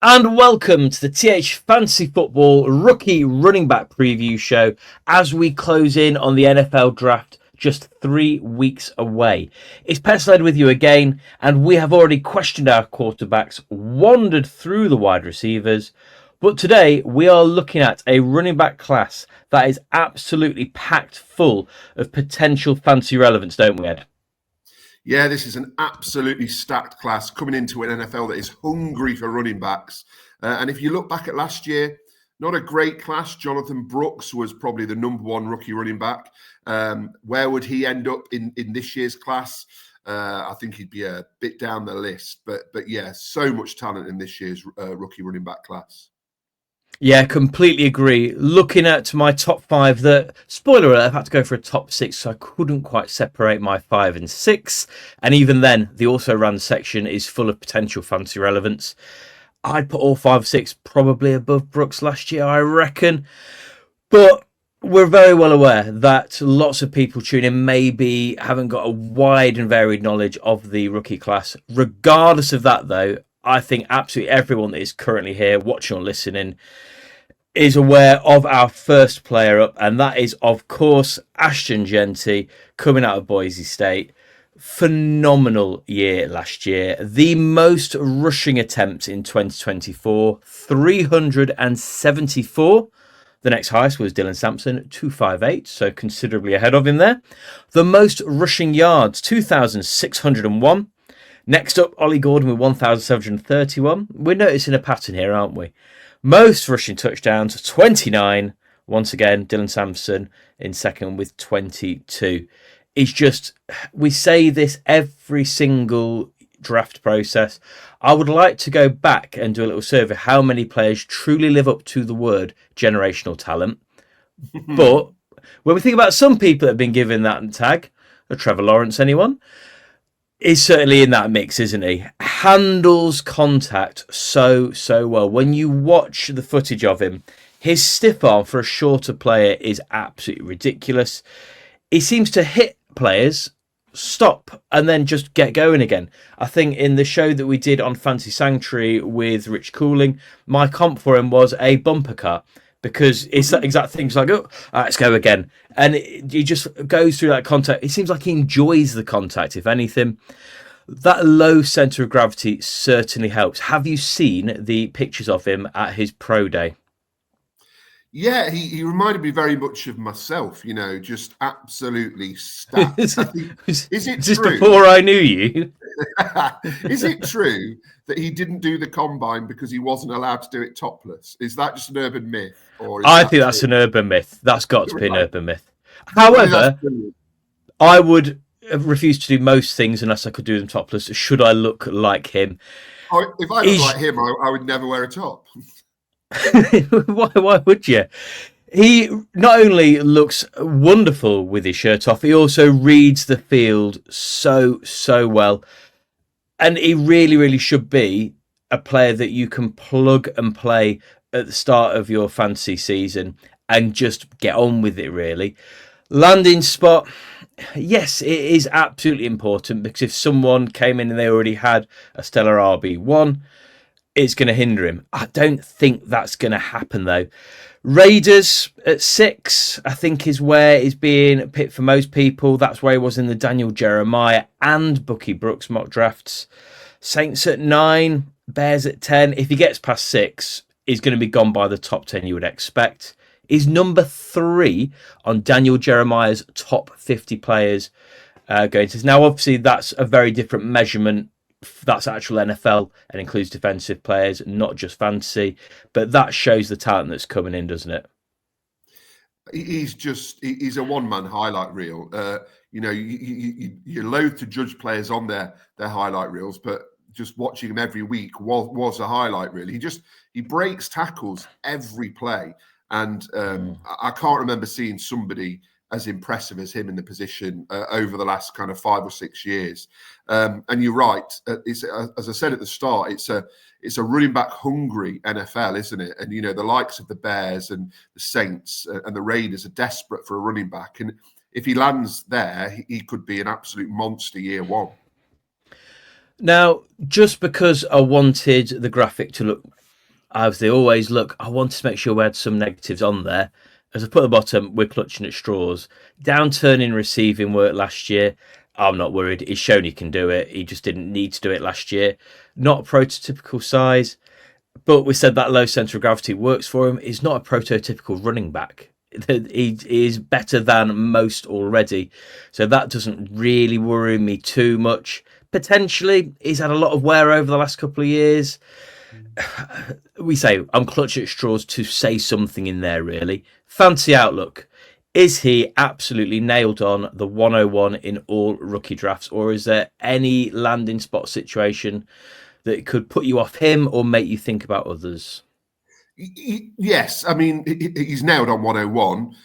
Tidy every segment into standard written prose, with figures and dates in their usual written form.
And welcome to the TH Fantasy Football Rookie Running Back Preview Show as we close in on the NFL Draft just 3 weeks away. It's Pesled with you again, and we have already questioned our quarterbacks, wandered through the wide receivers, but today we are looking at a running back class that is absolutely packed full of potential fantasy relevance, don't we, Ed? Yeah, this is an absolutely stacked class coming into an NFL that is hungry for running backs. And if you look back at last year, not a great class. Jonathan Brooks was probably the number one rookie running back. Where would he end up in this year's class? I think he'd be a bit down the list. But yeah, so much talent in this year's rookie running back class. Yeah, completely agree. Looking at my top five, spoiler alert, I've had to go for a top six, so I couldn't quite separate my 5 and 6. And even then, the also ran section is full of potential fantasy relevance. I'd put all 5 or 6 probably above Brooks last year, I reckon. But we're very well aware that lots of people tuning in maybe haven't got a wide and varied knowledge of the rookie class. Regardless of that, though, I think absolutely everyone that is currently here watching or listening is aware of our first player up, and that is, of course, Ashton Jeanty coming out of Boise State. Phenomenal year last year. The most rushing attempts in 2024, 374. The next highest was Dylan Sampson, 258, so considerably ahead of him there. The most rushing yards, 2,601. Next up, Ollie Gordon with 1,731. We're noticing a pattern here, aren't we? Most rushing touchdowns, 29. Once again, Dylan Sampson in second with 22. It's just, we say this every single draft process. I would like to go back and do a little survey how many players truly live up to the word generational talent. But when we think about some people that have been given that tag, Trevor Lawrence, anyone? Is certainly in that mix, isn't he? Handles contact so well. When you watch the footage of him, his stiff arm for a shorter player is absolutely ridiculous. He seems to hit players, stop, and then just get going again. I think in the show that we did on Fantasy Sanctuary with Rich Cooling, my comp for him was a bumper car. Because it's that exact thing. It's like, oh, let's go again. And he just goes through that contact. It seems like he enjoys the contact, if anything. That low centre of gravity certainly helps. Have you seen the pictures of him at his pro day? Yeah, he reminded me very much of myself, just absolutely stacked. Is it true? Before I knew you? Is it true that he didn't do the combine because he wasn't allowed to do it topless? Is that just an urban myth? I think that's an urban myth. That's got to be an urban myth. However, I would refuse to do most things unless I could do them topless. Should I look like him? If I looked like him, I would never wear a top. Why would you? He not only looks wonderful with his shirt off, he also reads the field so well. And he really should be a player that you can plug and play at the start of your fantasy season and just get on with it, really. Landing spot, yes, it is absolutely important, because if someone came in and they already had a stellar RB1, it's going to hinder him. I don't think that's going to happen, though. Raiders at 6, I think, is where he's being picked for most people. That's where he was in the Daniel Jeremiah and Bucky Brooks mock drafts. Saints at 9, Bears at 10. If he gets past 6, he's going to be gone by the top 10 you would expect. He's number 3 on Daniel Jeremiah's top 50 players going to. Now, obviously, that's a very different measurement. That's actual NFL and includes defensive players, not just fantasy. But that shows the talent that's coming in, doesn't it? He's a one-man highlight reel. You're loath to judge players on their highlight reels, but just watching him every week was a highlight reel. He breaks tackles every play. And I can't remember seeing somebody as impressive as him in the position over the last kind of 5 or 6 years. And you're right. It's as I said at the start, it's a running back hungry NFL, isn't it? And the likes of the Bears and the Saints and the Raiders are desperate for a running back. And if he lands there, he could be an absolute monster year one. Now, just because I wanted the graphic to look as they always look, I wanted to make sure we had some negatives on there. As I put at the bottom, we're clutching at straws. Downturn in receiving work last year. I'm not worried. He's shown he can do it. He just didn't need to do it last year. Not a prototypical size, but we said that low centre of gravity works for him. He's not a prototypical running back. He is better than most already. So that doesn't really worry me too much. Potentially, he's had a lot of wear over the last couple of years. We say I'm clutching at straws to say something in there, really. Fancy outlook. Is he absolutely nailed on the 101 in all rookie drafts, or is there any landing spot situation that could put you off him or make you think about others? Yes, I mean, he's nailed on 101.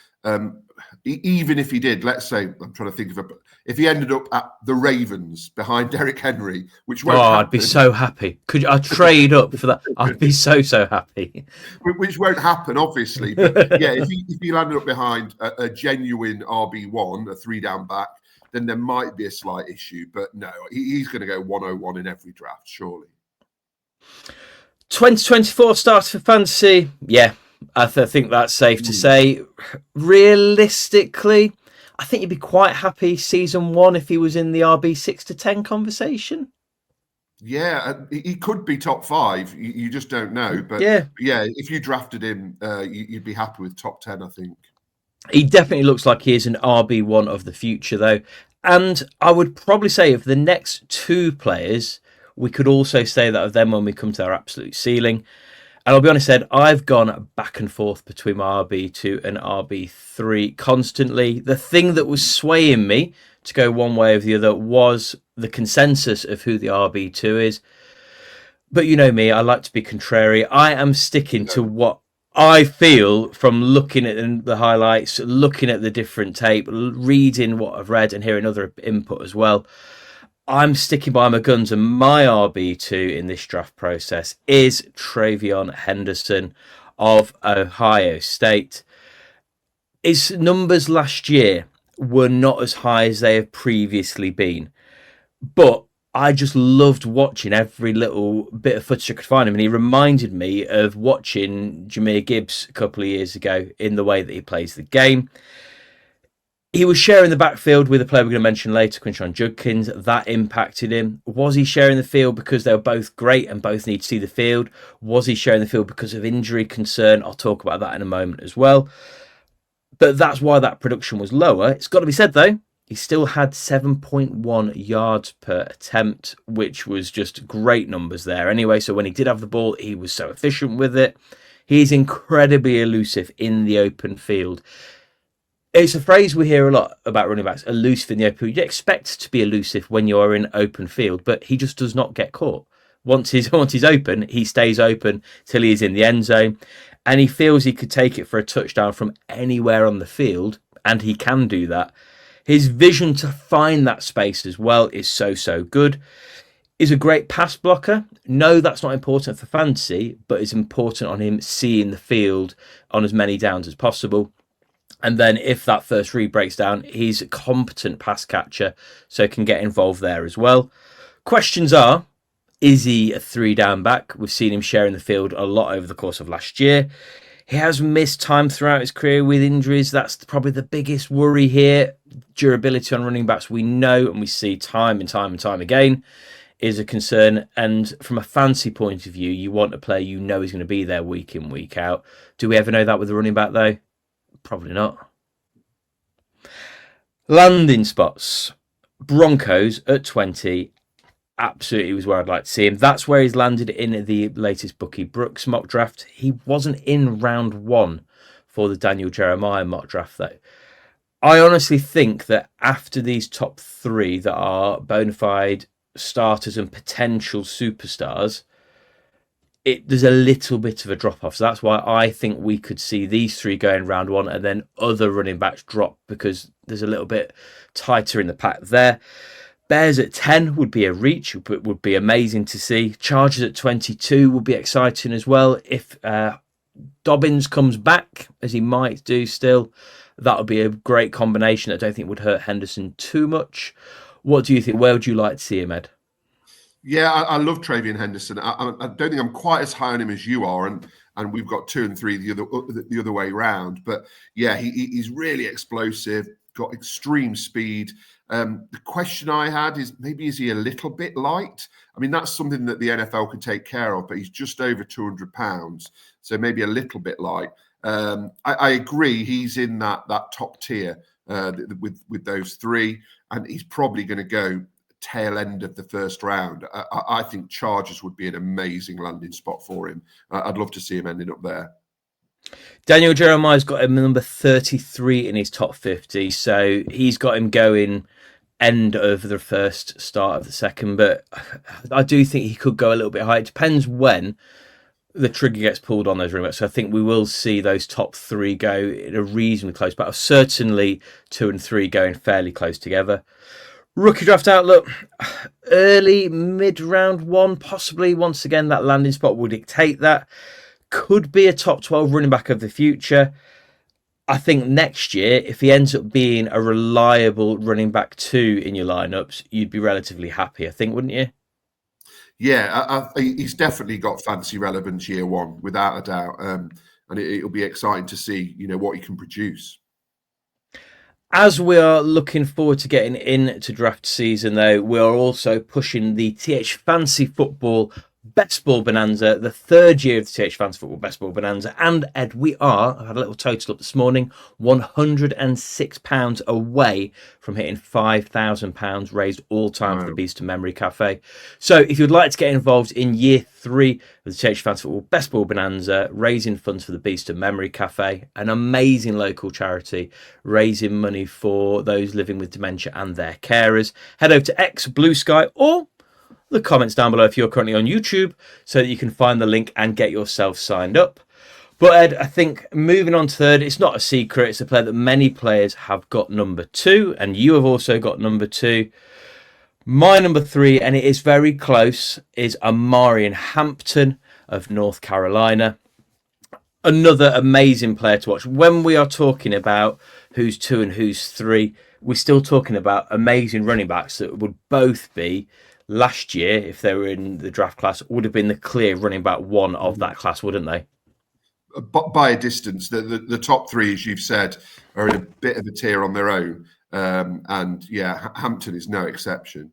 Even if he did, let's say, I'm trying to think of if he ended up at the Ravens behind Derrick Henry, which won't happen. I'd be so happy. Could I trade up for that? I'd be so happy. Which won't happen, obviously. But yeah, if he landed up behind a genuine RB1, a 3-down back, then there might be a slight issue. But no, he's going to go 101 in every draft, surely. 2024 starts for fantasy. Yeah, I think that's safe to say. Realistically, I think you'd be quite happy season 1 if he was in the RB 6 to 10 conversation. Yeah, he could be top 5. You just don't know. But yeah, if you drafted him, you'd be happy with top 10, I think. He definitely looks like he is an RB1 of the future, though. And I would probably say of the next 2 players, we could also say that of them when we come to our absolute ceiling. And I'll be honest, Ed, I've gone back and forth between my RB2 and RB3 constantly. The thing that was swaying me to go one way or the other was the consensus of who the RB2 is. But you know me, I like to be contrary. I am sticking to what I feel from looking at the highlights, looking at the different tape, reading what I've read and hearing other input as well. I'm sticking by my guns, and my RB2 in this draft process is TreVeyon Henderson of Ohio State. His numbers last year were not as high as they have previously been, but I just loved watching every little bit of footage I could find him, and he reminded me of watching Jahmyr Gibbs a couple of years ago in the way that he plays the game. He was sharing the backfield with a player we're going to mention later, Quinshon Judkins. That impacted him. Was he sharing the field because they were both great and both need to see the field? Was he sharing the field because of injury concern? I'll talk about that in a moment as well. But that's why that production was lower. It's got to be said, though, he still had 7.1 yards per attempt, which was just great numbers there anyway. So when he did have the ball, he was so efficient with it. He's incredibly elusive in the open field. It's a phrase we hear a lot about running backs, elusive in the open field. You'd expect to be elusive when you're in open field, but he just does not get caught. Once he's open, he stays open till he is in the end zone, and he feels he could take it for a touchdown from anywhere on the field, and he can do that. His vision to find that space as well is so good. Is a great pass blocker. No, that's not important for fantasy, but it's important on him seeing the field on as many downs as possible. And then if that first read breaks down, he's a competent pass catcher, so can get involved there as well. Questions are, is he a 3-down back? We've seen him sharing the field a lot over the course of last year. He has missed time throughout his career with injuries. That's probably the biggest worry here. Durability on running backs, we know and we see time and time again, is a concern. And from a fancy point of view, you want a player you know is going to be there week in, week out. Do we ever know that with a running back, though? Probably not. Landing spots. Broncos at 20. Absolutely was where I'd like to see him. That's where he's landed in the latest Bookie Brooks mock draft. He wasn't in round 1 for the Daniel Jeremiah mock draft, though. I honestly think that after these top 3 that are bona fide starters and potential superstars, there's a little bit of a drop off. So that's why I think we could see these 3 going round 1 and then other running backs drop because there's a little bit tighter in the pack there. Bears at 10 would be a reach, but would be amazing to see. Chargers at 22 would be exciting as well. If Dobbins comes back, as he might do still, that would be a great combination. I don't think would hurt Henderson too much. What do you think? Where would you like to see him, Ed? Yeah, I love TreVeyon Henderson. I don't think I'm quite as high on him as you are, and we've got 2 and 3 the other way round. But yeah, he's really explosive, got extreme speed. The question I had is, maybe is he a little bit light? I mean, that's something that the NFL could take care of, but he's just over 200 pounds, so maybe a little bit light. I agree, he's in that top tier with those three, and he's probably going to go tail end of the first round. I think Chargers would be an amazing landing spot for him. I'd love to see him ending up there. Daniel Jeremiah's got him number 33 in his top 50, so he's got him going end of the first, start of the second, but I do think he could go a little bit higher. It depends when the trigger gets pulled on those running backs. So I think we will see those top 3 go in a reasonably close battle. Certainly 2 and 3 going fairly close together. Rookie draft outlook, early, mid-round 1, possibly. Once again, that landing spot will dictate that. Could be a top 12 running back of the future. I think next year, if he ends up being a reliable running back 2 in your lineups, you'd be relatively happy, I think, wouldn't you? Yeah, he's definitely got fantasy relevance year 1, without a doubt. And it'll be exciting to see, what he can produce. As we are looking forward to getting into draft season, though, we are also pushing the TH Fantasy Football Best Ball Bonanza, the 3rd year of the TH Fantasy Football Best Ball Bonanza. And Ed, I had a little total up this morning, £106 away from hitting £5,000 raised all time for the Beast of Memory Cafe. So if you'd like to get involved in year 3 of the TH Fantasy Football Best Ball Bonanza, raising funds for the Beast of Memory Cafe, an amazing local charity raising money for those living with dementia and their carers, head over to X, BlueSky, or the comments down below if you're currently on YouTube, so that you can find the link and get yourself signed up. But Ed, I think moving on to 3rd, it's not a secret. It's a player that many players have got number 2, and you have also got number 2. My number 3, and it is very close, is Omarion Hampton of North Carolina. Another amazing player to watch. When we are talking about who's 2 and who's 3, we're still talking about amazing running backs that would both be, last year, if they were in the draft class, would have been the clear running back 1 of that class, wouldn't they? By a distance. The top 3, as you've said, are in a bit of a tier on their own. And yeah, Hampton is no exception.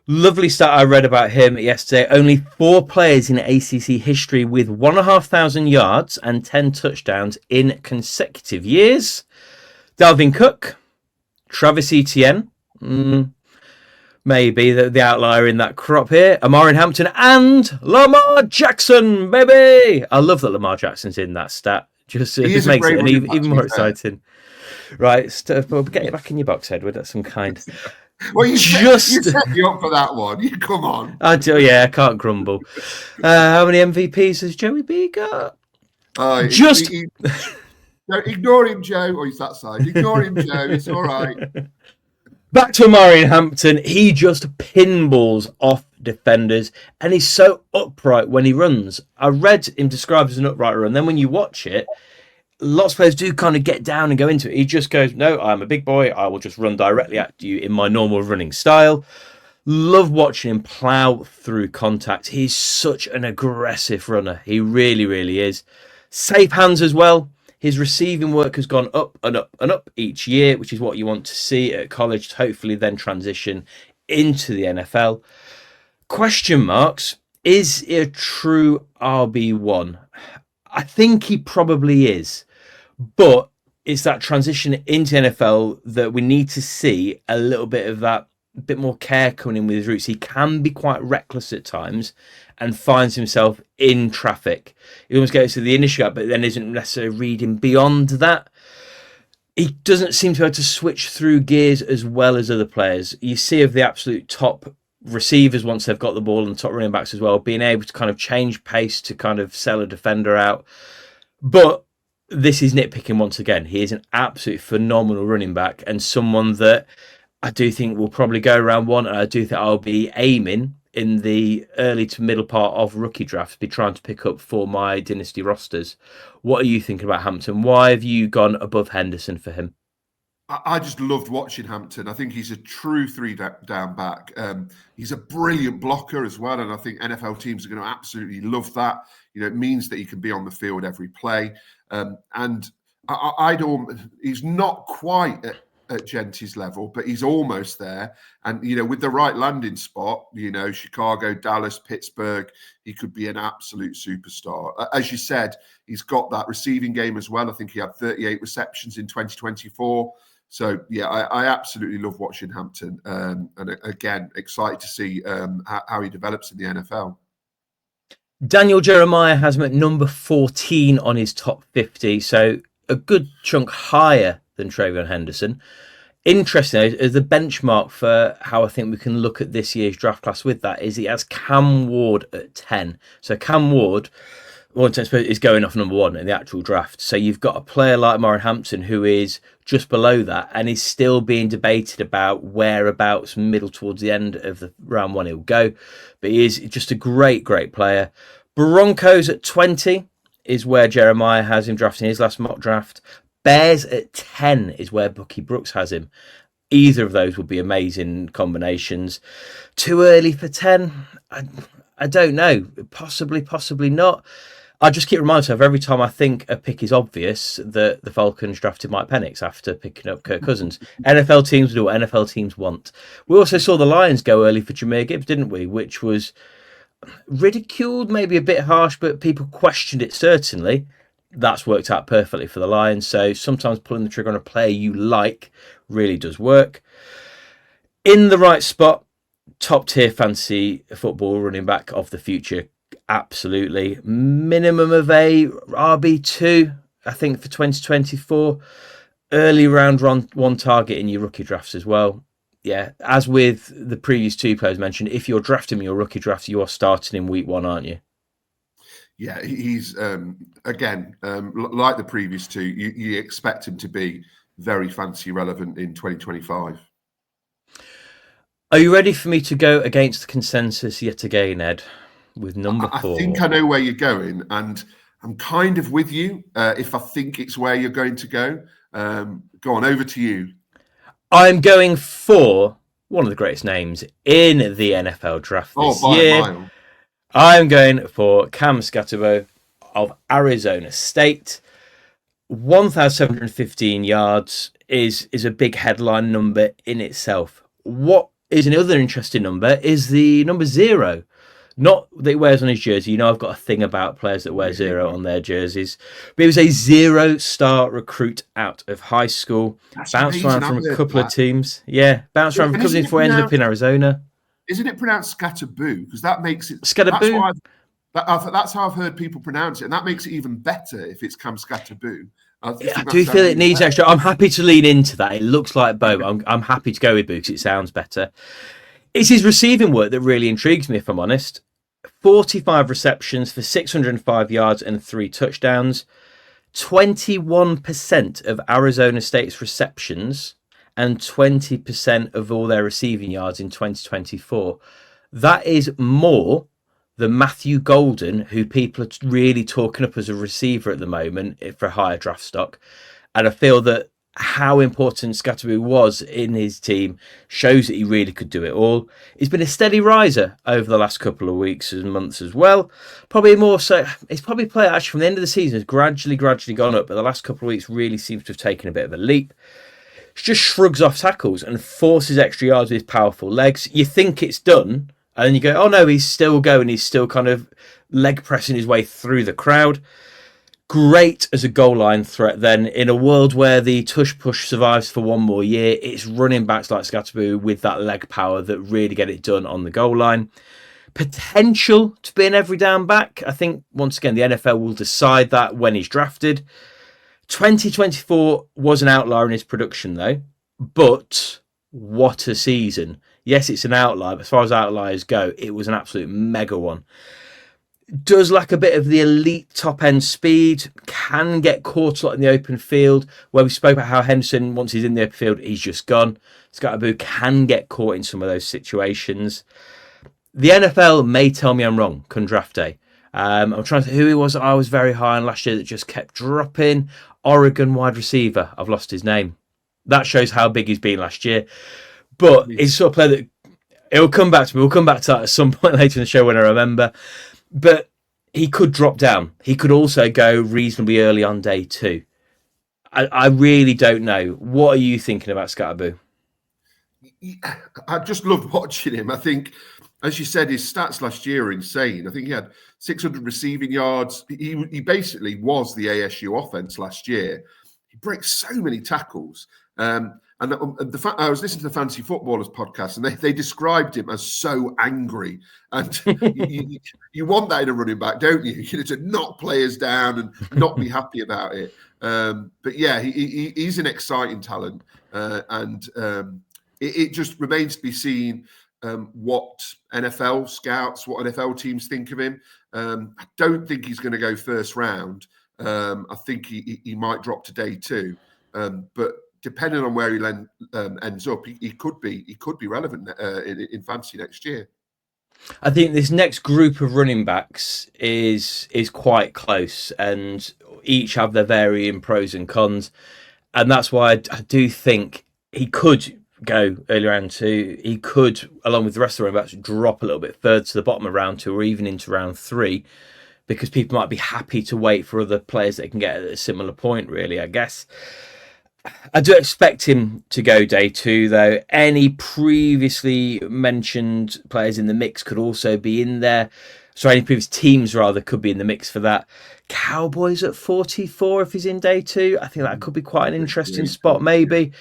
Lovely stat I read about him yesterday. Only 4 players in ACC history with 1,500 yards and 10 touchdowns in consecutive years. Dalvin Cook, Travis Etienne, maybe the outlier in that crop here, Omarion Hampton, and Lamar Jackson, baby! I love that Lamar Jackson's in that stat. Just makes it even more exciting. Right, get it back in your box, Edward. That's some kind. Well, you set me up for that one. You come on. I can't grumble. How many MVPs has Joey B got? Ignore him, Joe. Oh, he's that side. Ignore him, Joe. It's all right. Back to Omarion Hampton. He just pinballs off defenders, and he's so upright when he runs. I read him described as an upright run. Then when you watch it, lots of players do kind of get down and go into it. He just goes, no, I'm a big boy. I will just run directly at you in my normal running style. Love watching him plow through contact. He's such an aggressive runner. He really, really is. Safe hands as well. His receiving work has gone up and up and up each year, which is what you want to see at college, to hopefully then transition into the NFL. Question marks. Is he a true RB1? I think he probably is. But it's that transition into NFL that we need to see a little bit of that, bit more care coming in with his routes. He can be quite reckless at times and finds himself in traffic. He almost gets to the initial gap, but then isn't necessarily reading beyond that. He doesn't seem to be able to switch through gears as well as other players. You see of the absolute top receivers, once they've got the ball, and top running backs as well, being able to kind of change pace to kind of sell a defender out. But this is nitpicking once again. He is an absolute phenomenal running back, and someone that I do think will probably go around 1, and I do think I'll be aiming in the early to middle part of rookie drafts, be trying to pick up for my Dynasty rosters. What are you thinking about Hampton? Why have you gone above Henderson for him? I just loved watching Hampton. I think he's a true down back. He's a brilliant blocker as well, and I think NFL teams are going to absolutely love that. It means that he can be on the field every play. And he's not quite at Jeanty's level, but he's almost there. And with the right landing spot, Chicago, Dallas, Pittsburgh, he could be an absolute superstar. As you said, he's got that receiving game as well. I think he had 38 receptions in 2024. So, yeah, I absolutely love watching Hampton. And again, excited to see how he develops in the NFL. Daniel Jeremiah has him at number 14 on his top 50. So a good chunk higher than TreVeyon Henderson. Interesting, as the benchmark for how I think we can look at this year's draft class with that is he has Cam Ward at 10. So Cam Ward, is going off number 1 in the actual draft. So you've got a player like Omarion Hampton who is just below that and is still being debated about whereabouts middle towards the end of the round 1 he'll go. But he is just a great player. Broncos at 20 is where Jeremiah has him drafting his last mock draft. Bears at 10 is where Bucky Brooks has him. Either of those would be amazing combinations. Too early for 10? I don't know. Possibly not. I just keep reminding myself every time I think a pick is obvious that the Falcons drafted Mike Penix after picking up Kirk Cousins. NFL teams do what NFL teams want. We also saw the Lions go early for Jahmyr Gibbs, didn't we? Which was ridiculed, maybe a bit harsh, but people questioned it certainly. That's worked out perfectly for the Lions. So sometimes pulling the trigger on a player you like really does work. In the right spot, top tier fantasy football running back of the future. Absolutely. Minimum of a RB2, I think, for 2024. Early round 1 target in your rookie drafts as well. Yeah, as with the previous 2 players mentioned, if you're drafting your rookie draft, you are starting in week 1, aren't you? Yeah, he's, again, like the previous 2, you expect him to be very fantasy relevant in 2025. Are you ready for me to go against the consensus yet again, Ed? With number 4. I think I know where you're going, and I'm kind of with you if I think it's where you're going to go. Go on, over to you. I'm going for one of the greatest names in the NFL draft this year. A mile. I'm going for Cam Skattebo of Arizona State. 1,715 yards is a big headline number in itself. What is another interesting number is the number 0. Not that he wears on his jersey. I've got a thing about players that wear 0 on their jerseys. But he was a 0-star recruit out of high school. Bounced around from a couple of teams. Yeah, bounced around from a couple of teams before he ended up in Arizona. Isn't it pronounced Skattebo? Because that makes it... Skattebo? That's how I've heard people pronounce it. And that makes it even better if it's Cam Skattebo. I do feel it needs extra. I'm happy to lean into that. It looks like Bo. I'm happy to go with Bo because it sounds better. It's his receiving work that really intrigues me, if I'm honest. 45 receptions for 605 yards and 3 touchdowns. 21% of Arizona State's receptions and 20% of all their receiving yards in 2024. That is more than Matthew Golden, who people are really talking up as a receiver at the moment for higher draft stock. And I feel that how important Skattebo was in his team shows that he really could do it all. He's been a steady riser over the last couple of weeks and months as well. Probably more so, he's probably played actually from the end of the season has gradually gone up, but the last couple of weeks really seems to have taken a bit of a leap. He just shrugs off tackles and forces extra yards with his powerful legs. You think it's done, and then you go, oh no, he's still going. He's still kind of leg pressing his way through the crowd. Great as a goal line threat then. In a world where the tush push survives for one more year, it's running backs like Skattebo with that leg power that really get it done on the goal line. Potential to be an every down back. I think, once again, the NFL will decide that when he's drafted. 2024 was an outlier in his production, though. But what a season. Yes, it's an outlier, but as far as outliers go, it was an absolute mega one. Does lack a bit of the elite top-end speed, can get caught a lot in the open field, where we spoke about how Henderson, once he's in the open field, he's just gone. Skattebo can get caught in some of those situations. The NFL may tell me I'm wrong come draft day. I'm trying to think who he was I was very high on last year that just kept dropping. Oregon wide receiver. I've lost his name. That shows how big he's been last year. But he's sort of player that it'll come back to me. We'll come back to that at some point later in the show when I remember. But he could drop down. He could also go reasonably early on day 2. I really don't know. What are you thinking about Skattebo? I just love watching him. I think, as you said, his stats last year are insane. I think he had 600 receiving yards. He basically was the ASU offense last year. He breaks so many tackles. And the fact I was listening to the Fantasy Footballers podcast, and they described him as so angry. And you want that in a running back, don't you? You know, to knock players down and not be happy about it. But yeah, he's an exciting talent, and it just remains to be seen what NFL scouts, what NFL teams think of him. I don't think he's going to go first round. I think he might drop to day 2, but depending on where he ends up, he could be relevant in fantasy next year. I think this next group of running backs is quite close, and each have their varying pros and cons, and that's why I do think he could go early round 2. He could, along with the rest of the running backs, drop a little bit further to the bottom of round 2 or even into round 3, because people might be happy to wait for other players that can get at a similar point, really, I guess. I do expect him to go day 2, though. Any previously mentioned players in the mix could also be in there. Sorry, any previous teams, rather, could be in the mix for that. Cowboys at 44 if he's in day 2. I think that could be quite an interesting spot, maybe.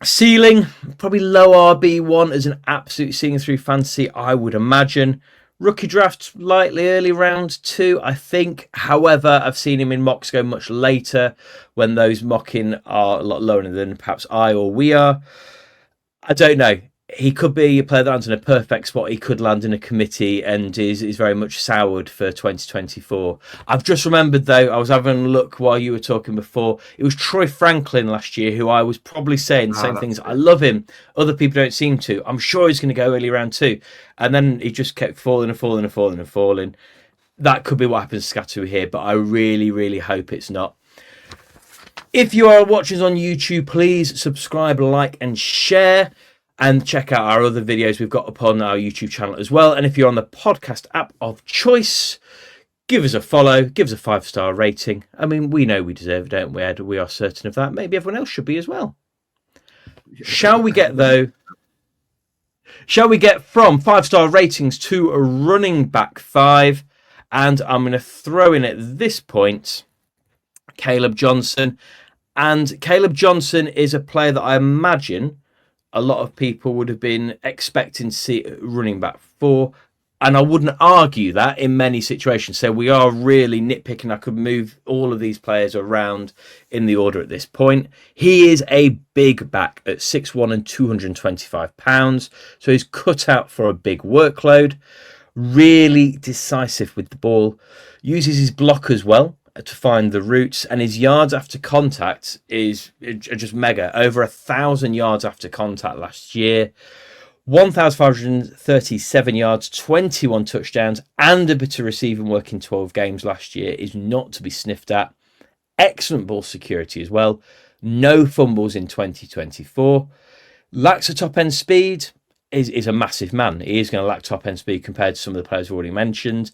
Ceiling, probably low RB1 as an absolute ceiling through fantasy, I would imagine. Rookie draft, lightly early round 2, I think. However, I've seen him in mocks go much later when those mocking are a lot lower than perhaps I or we are. I don't know. He could be a player that lands in a perfect spot. He could land in a committee and is very much soured for 2024. I've just remembered, though, I was having a look while you were talking before. It was Troy Franklin last year who I was probably saying the same things. I love him. Other people don't seem to. I'm sure he's going to go early round 2. And then he just kept falling. That could be what happens to Skattebo here, but I really, really hope it's not. If you are watching us on YouTube, please subscribe, like, and share. And check out our other videos we've got up on our YouTube channel as well. And if you're on the podcast app of choice, give us a follow, give us a 5-star rating. I mean, we know we deserve it, don't we, Ed? We are certain of that. Maybe everyone else should be as well. Shall we get from 5-star ratings to a running back 5? And I'm going to throw in at this point Kaleb Johnson. And Kaleb Johnson is a player that I imagine a lot of people would have been expecting to see running back 4. And I wouldn't argue that in many situations. So we are really nitpicking. I could move all of these players around in the order at this point. He is a big back at 6'1" and 225 pounds. So he's cut out for a big workload. Really decisive with the ball. Uses his block as well to find the routes, and his yards after contact is just mega. Over 1,000 yards after contact last year, 1,537 yards, 21 touchdowns, and a bit of receiving work in 12 games last year is not to be sniffed at. Excellent ball security as well. No fumbles in 2024. Lacks a top end speed. Is a massive man. He is going to lack top end speed compared to some of the players we've already mentioned.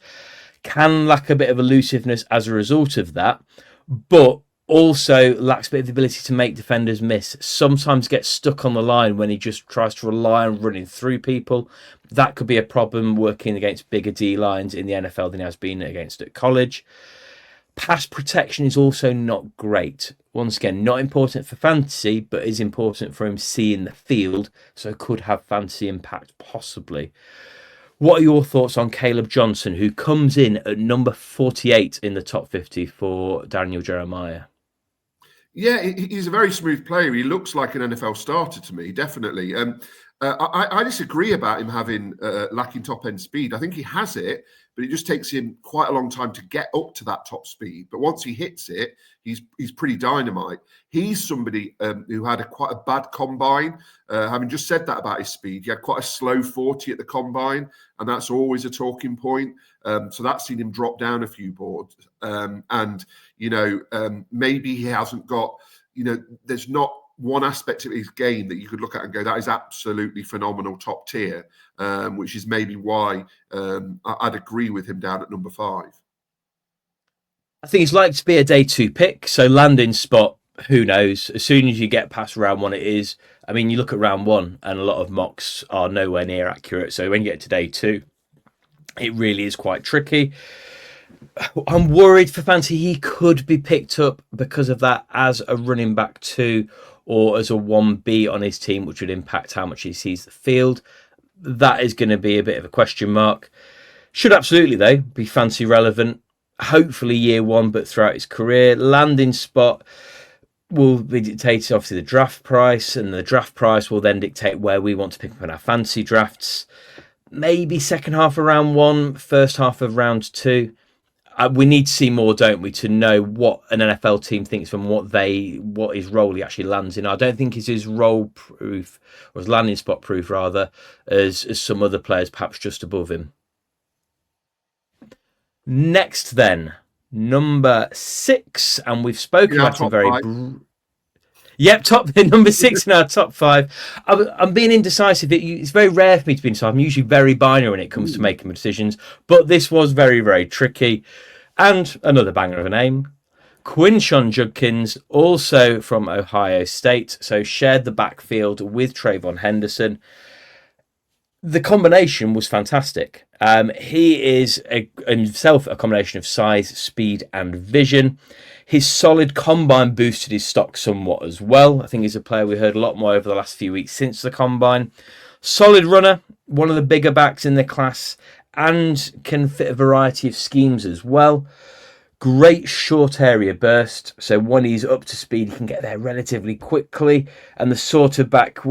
Can lack a bit of elusiveness as a result of that, but also lacks a bit of the ability to make defenders miss. Sometimes gets stuck on the line when he just tries to rely on running through people. That could be a problem working against bigger D lines in the NFL than he has been against at college. Pass protection is also not great. Once again, not important for fantasy, but is important for him seeing the field, so could have fantasy impact possibly. What are your thoughts on Kaleb Johnson, who comes in at number 48 in the top 50 for Daniel Jeremiah? Yeah, he's a very smooth player. He looks like an NFL starter to me, definitely. I disagree about him having lacking top end speed. I think he has it, but it just takes him quite a long time to get up to that top speed. But once he hits it, he's pretty dynamite. He's somebody who had quite a bad combine. Having just said that about his speed, he had quite a slow 40 at the combine, and that's always a talking point. So that's seen him drop down a few boards. And maybe he hasn't got there's not one aspect of his game that you could look at and go, that is absolutely phenomenal, top tier, which is maybe why I'd agree with him down at number 5. I think he's like to be a day 2 pick, so landing spot, who knows? As soon as you get past round 1, it is. I mean, you look at round 1 and a lot of mocks are nowhere near accurate, so when you get to day 2, it really is quite tricky. I'm worried for fantasy he could be picked up because of that as a running back 2 or as a 1B on his team, which would impact how much he sees the field. That is going to be a bit of a question mark. Should absolutely, though, be fantasy relevant. Hopefully year 1, but throughout his career. Landing spot will be dictated, obviously, the draft price, and the draft price will then dictate where we want to pick up in our fantasy drafts. Maybe second half of round 1, first half of round 2. We need to see more, don't we, to know what an NFL team thinks from what his role he actually lands in. I don't think it's his role proof, or his landing spot proof rather, as some other players perhaps just above him. Next then, number 6, and we've spoken about some very... number 6 in our top 5. I'm being indecisive. It's very rare for me to be indecisive. I'm usually very binary when it comes to making my decisions, but this was very, very tricky. And another banger of a name, Quinshon Judkins, also from Ohio State, so shared the backfield with TreVeyon Henderson. The combination was fantastic. He is himself a combination of size, speed, and vision. His solid combine boosted his stock somewhat as well. I think he's a player we heard a lot more over the last few weeks since the combine. Solid runner, one of the bigger backs in the class, and can fit a variety of schemes as well. Great short area burst. So when he's up to speed, he can get there relatively quickly. And the sort of back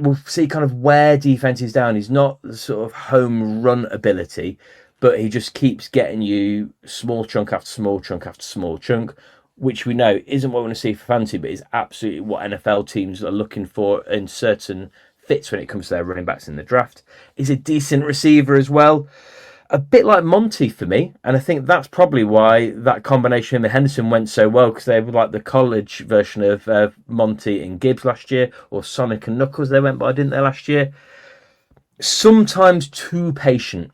we'll see kind of where defense is down. He's not the sort of home run ability, but he just keeps getting you small chunk after small chunk after small chunk, which we know isn't what we want to see for fantasy, but is absolutely what NFL teams are looking for in certain fits when it comes to their running backs in the draft. He's a decent receiver as well. A bit like Monty for me, and I think that's probably why that combination of him and Henderson went so well, because they were like the college version of Monty and Gibbs last year, or Sonic and Knuckles they went by, didn't they, last year? Sometimes too patient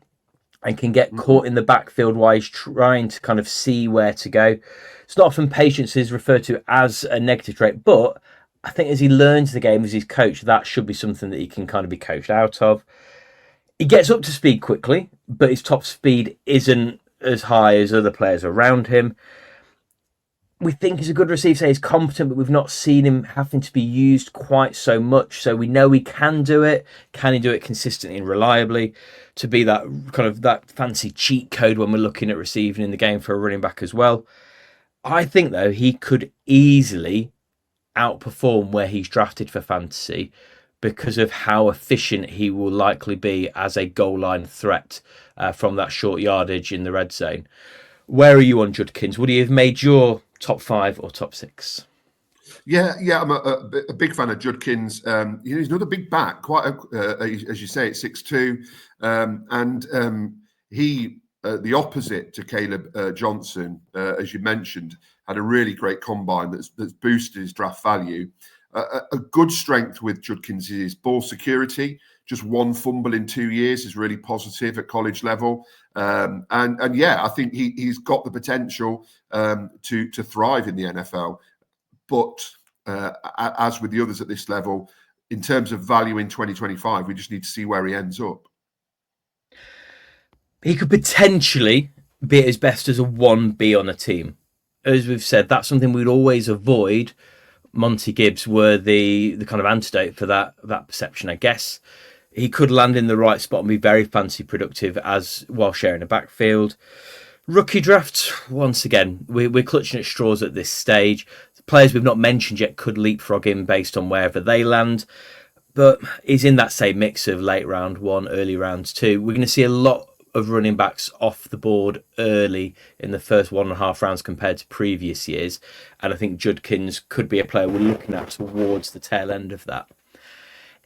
and can get caught in the backfield while he's trying to kind of see where to go. It's not often patience is referred to as a negative trait, but I think as he learns the game as his coach, that should be something that he can kind of be coached out of. He gets up to speed quickly, but his top speed isn't as high as other players around him. We think he's a good receiver, say he's competent, but we've not seen him having to be used quite so much. So we know he can do it. Can he do it consistently and reliably to be that kind of that fancy cheat code when we're looking at receiving in the game for a running back as well? I think, though, he could easily outperform where he's drafted for fantasy because of how efficient he will likely be as a goal line threat from that short yardage in the red zone. Where are you on Judkins? Would he have made your top 5 or top 6? Yeah, I'm a big fan of Judkins. He's another big back, quite as you say, at 6'2", and he, the opposite to Kaleb Johnson, as you mentioned, had a really great combine that's boosted his draft value. A good strength with Judkins is ball security. Just one fumble in 2 years is really positive at college level. And yeah, I think he's got the potential to thrive in the NFL. But as with the others at this level, in terms of value in 2025, we just need to see where he ends up. He could potentially be at his best as a 1B on a team. As we've said, that's something we'd always avoid. Monty Gibbs were the kind of antidote for that perception, I guess. He could land in the right spot and be very fancy productive while sharing a backfield. Rookie draft, once again, we're clutching at straws at this stage. The players we've not mentioned yet could leapfrog him based on wherever they land. But he's in that same mix of late round 1, early round 2. We're going to see a lot of running backs off the board early in the first 1.5 rounds compared to previous years. And I think Judkins could be a player we're looking at towards the tail end of that.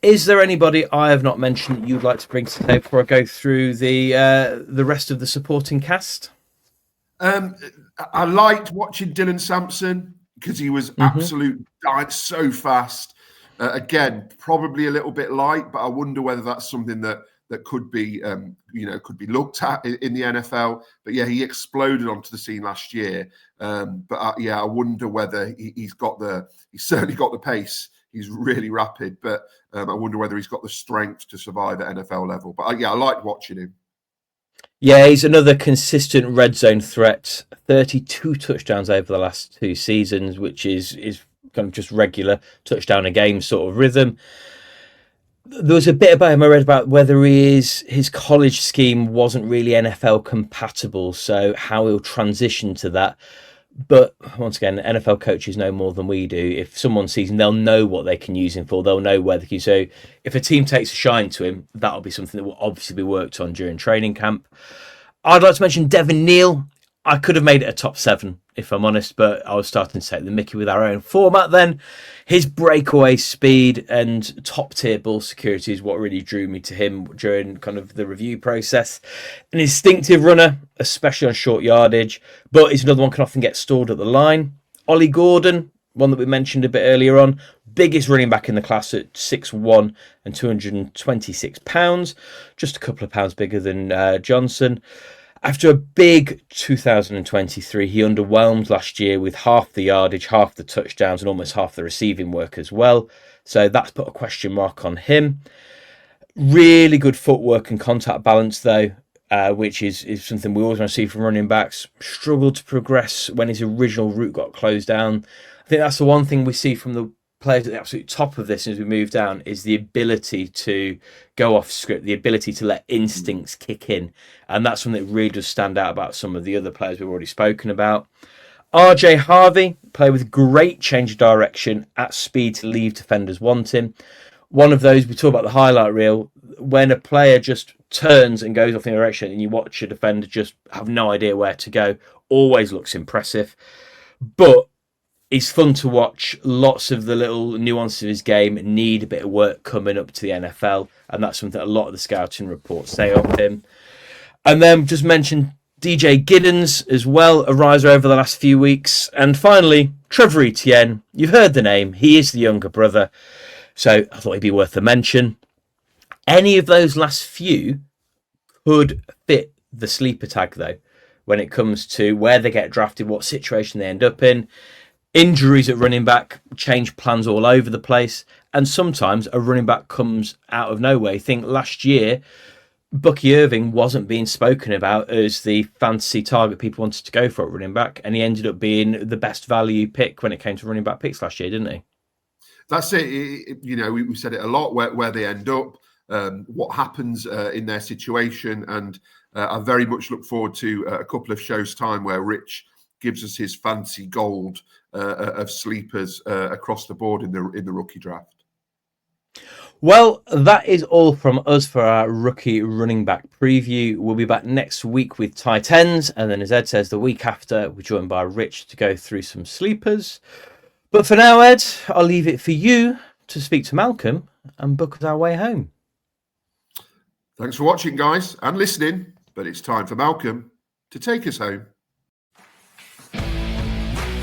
Is there anybody I have not mentioned that you'd like to bring to the table before I go through the rest of the supporting cast? I liked watching Dylan Sampson. because he was absolute so fast. Again, probably a little bit light, but I wonder whether that's something that could be, could be looked at in the NFL. But yeah, he exploded onto the scene last year. I wonder whether he's certainly got the pace. He's really rapid, but I wonder whether he's got the strength to survive at NFL level. But I like watching him. Yeah, he's another consistent red zone threat. 32 touchdowns over the last 2 seasons, which is kind of just regular touchdown a game sort of rhythm. There was a bit about him I read about whether his college scheme wasn't really NFL compatible, so how he'll transition to that. But once again, NFL coaches know more than we do. If someone sees him, they'll know what they can use him for. They'll know where they can. So if a team takes a shine to him, that'll be something that will obviously be worked on during training camp. I'd like to mention Devin Neal. I could have made it a top 7, if I'm honest, but I was starting to take the mickey with our own format then. His breakaway speed and top-tier ball security is what really drew me to him during kind of the review process. An instinctive runner, especially on short yardage, but he's another one can often get stalled at the line. Ollie Gordon, one that we mentioned a bit earlier on, biggest running back in the class at 6'1" and 226 pounds, just a couple of pounds bigger than Johnson. After a big 2023, he underwhelmed last year with half the yardage, half the touchdowns, and almost half the receiving work as well. So that's put a question mark on him. Really good footwork and contact balance, though, which is something we always want to see from running backs. Struggled to progress when his original route got closed down. I think that's the one thing we see from the players at the absolute top of this as we move down is the ability to go off script, the ability to let instincts kick in. And that's something that really does stand out about some of the other players we've already spoken about. RJ Harvey, player with great change of direction at speed to leave defenders wanting. One of those, we talk about the highlight reel, when a player just turns and goes off in a direction and you watch a defender just have no idea where to go, always looks impressive. But he's fun to watch. Lots of the little nuances of his game need a bit of work coming up to the NFL, and that's something a lot of the scouting reports say of him. And then just mention DJ Giddens as well, a riser over the last few weeks. And finally, Trevor Etienne. You've heard the name. He is the younger brother, so I thought he'd be worth a mention. Any of those last few could fit the sleeper tag, though, when it comes to where they get drafted, what situation they end up in. Injuries at running back change plans all over the place, and sometimes a running back comes out of nowhere. I think last year, Bucky Irving wasn't being spoken about as the fantasy target people wanted to go for at running back, and he ended up being the best value pick when it came to running back picks last year, didn't he? That's it. We said it a lot where they end up, what happens in their situation, and I very much look forward to a couple of shows' time where Rich gives us his fancy gold of sleepers across the board in the rookie draft. Well, that is all from us for our rookie running back preview. We'll be back next week with tight ends, and then as Ed says, the week after, we're joined by Rich to go through some sleepers. But for now, Ed, I'll leave it for you to speak to Malcolm and book us our way home. Thanks for watching, guys, and listening, but it's time for Malcolm to take us home.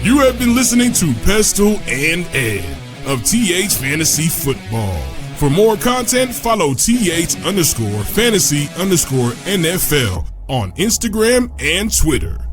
You have been listening to Pestle and Ed of TH Fantasy Football. For more content, follow TH_fantasy_NFL on Instagram and Twitter.